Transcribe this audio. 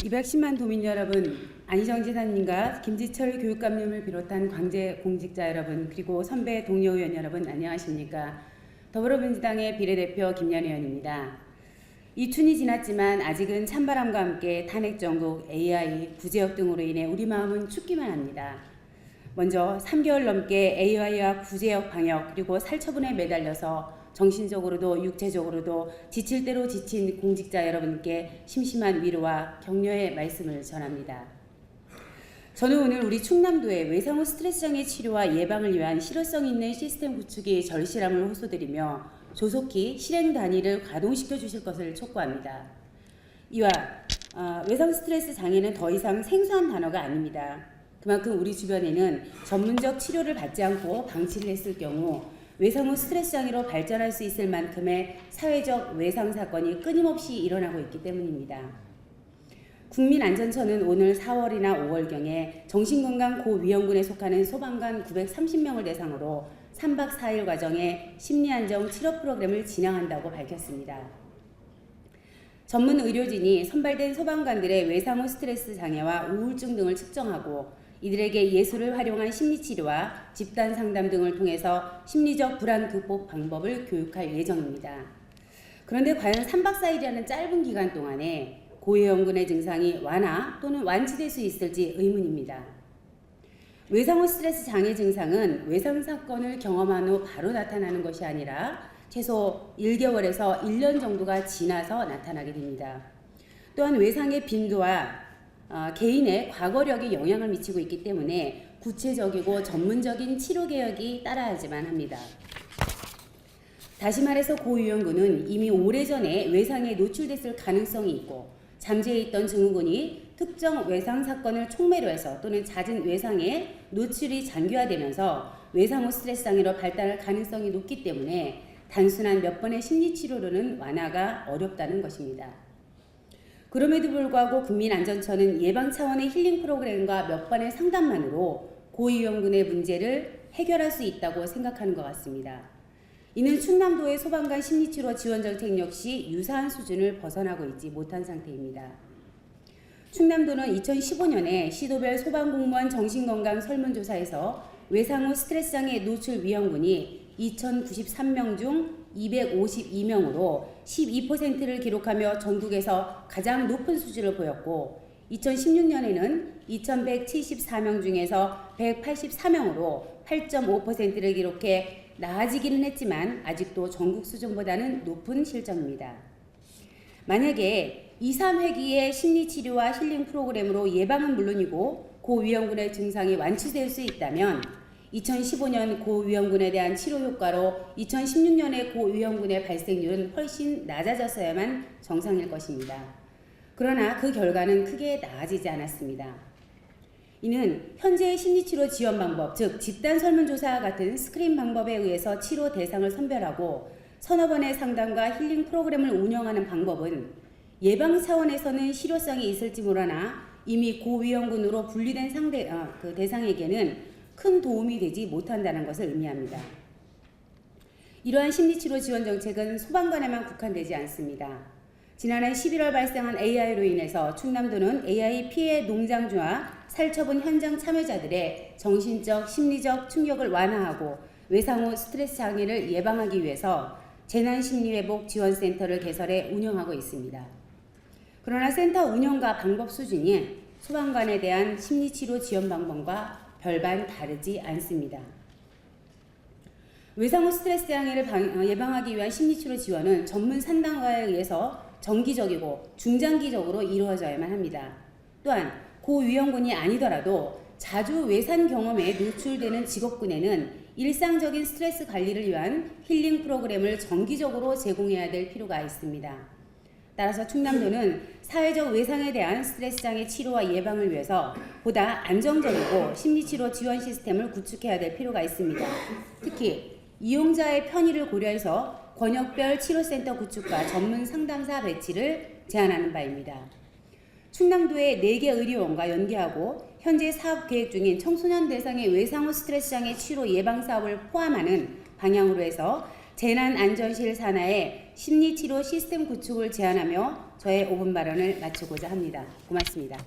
210만 도민 여러분, 안희정 지사님과 김지철 교육감님을 비롯한 관제 공직자 여러분, 그리고 선배 동료 의원 여러분, 안녕하십니까? 더불어민주당의 비례대표 김연 의원입니다. 이춘이 지났지만 아직은 찬바람과 함께 탄핵 정국, AI, 구제역 등으로 인해 우리 마음은 춥기만 합니다. 먼저 3개월 넘게 AI와 구제역 방역 그리고 살처분에 매달려서 정신적으로도 육체적으로도 지칠 대로 지친 공직자 여러분께 심심한 위로와 격려의 말씀을 전합니다. 저는 오늘 우리 충남도의 외상후 스트레스 장애 치료와 예방을 위한 실효성 있는 시스템 구축이 절실함을 호소드리며 조속히 실행 단위를 가동시켜 주실 것을 촉구합니다. 이와 외상 스트레스 장애는 더 이상 생소한 단어가 아닙니다. 그만큼 우리 주변에는 전문적 치료를 받지 않고 방치를 했을 경우 외상후 스트레스 장애로 발전할 수 있을 만큼의 사회적 외상 사건이 끊임없이 일어나고 있기 때문입니다. 국민안전처는 오늘 4월이나 5월경에 정신건강 고위험군에 속하는 소방관 930명을 대상으로 3박 4일 과정의 심리안정 치료 프로그램을 진행한다고 밝혔습니다. 전문 의료진이 선발된 소방관들의 외상후 스트레스 장애와 우울증 등을 측정하고 이들에게 예술을 활용한 심리치료와 집단 상담 등을 통해서 심리적 불안 극복 방법을 교육할 예정입니다. 그런데 과연 3박 4일이라는 짧은 기간 동안에 고위험군의 증상이 완화 또는 완치될 수 있을지 의문입니다. 외상후 스트레스 장애 증상은 외상 사건을 경험한 후 바로 나타나는 것이 아니라 최소 1개월에서 1년 정도가 지나서 나타나게 됩니다. 또한 외상의 빈도와 개인의 과거력에 영향을 미치고 있기 때문에 구체적이고 전문적인 치료 개혁이 따라야지만 합니다. 다시 말해서 고위험군은 이미 오래전에 외상에 노출됐을 가능성이 있고 잠재해 있던 증후군이 특정 외상 사건을 촉매로 해서 또는 잦은 외상에 노출이 장기화되면서 외상 후 스트레스 장애로 발달할 가능성이 높기 때문에 단순한 몇 번의 심리치료로는 완화가 어렵다는 것입니다. 그럼에도 불구하고 국민안전처는 예방 차원의 힐링 프로그램과 몇 번의 상담만으로 고위험군의 문제를 해결할 수 있다고 생각하는 것 같습니다. 이는 충남도의 소방관 심리치료 지원 정책 역시 유사한 수준을 벗어나고 있지 못한 상태입니다. 충남도는 2015년에 시도별 소방공무원 정신건강 설문조사에서 외상 후 스트레스 장애 노출 위험군이 2093명 중 252명으로 12%를 기록하며 전국에서 가장 높은 수준을 보였고 2016년에는 2174명 중에서 184명으로 8.5%를 기록해 나아지기는 했지만 아직도 전국 수준보다는 높은 실정입니다. 만약에 2, 3회기의 심리치료와 힐링 프로그램으로 예방은 물론이고 고위험군의 증상이 완치될 수 있다면 2015년 고위험군에 대한 치료 효과로 2016년의 고위험군의 발생률은 훨씬 낮아졌어야만 정상일 것입니다. 그러나 그 결과는 크게 나아지지 않았습니다. 이는 현재의 심리치료 지원 방법, 즉 집단 설문조사와 같은 스크린 방법에 의해서 치료 대상을 선별하고 서너 번의 상담과 힐링 프로그램을 운영하는 방법은 예방 차원에서는 실효성이 있을지 모르나 이미 고위험군으로 분리된 대상에게는 큰 도움이 되지 못한다는 것을 의미합니다. 이러한 심리치료 지원 정책은 소방관에만 국한되지 않습니다. 지난해 11월 발생한 AI로 인해서 충남도는 AI 피해 농장주와 살처분 현장 참여자들의 정신적, 심리적 충격을 완화하고 외상 후 스트레스 장애를 예방하기 위해서 재난심리회복 지원센터를 개설해 운영하고 있습니다. 그러나 센터 운영과 방법 수준이 소방관에 대한 심리치료 지원 방법과 별반 다르지 않습니다. 외상 후 스트레스 장애를 예방하기 위한 심리치료 지원은 전문 상담가에 의해서 정기적이고 중장기적으로 이루어져야만 합니다. 또한 고위험군이 아니더라도 자주 외상 경험에 노출되는 직업군에는 일상적인 스트레스 관리를 위한 힐링 프로그램을 정기적으로 제공해야 될 필요가 있습니다. 따라서 충남도는 사회적 외상에 대한 스트레스 장애 치료와 예방을 위해서 보다 안정적이고 심리치료 지원 시스템을 구축해야 될 필요가 있습니다. 특히 이용자의 편의를 고려해서 권역별 치료센터 구축과 전문 상담사 배치를 제안하는 바입니다. 충남도의 4개 의료원과 연계하고 현재 사업 계획 중인 청소년 대상의 외상 후 스트레스 장애 치료 예방 사업을 포함하는 방향으로 해서 재난안전실 산하의 심리치료 시스템 구축을 제안하며 저의 5분 발언을 마치고자 합니다. 고맙습니다.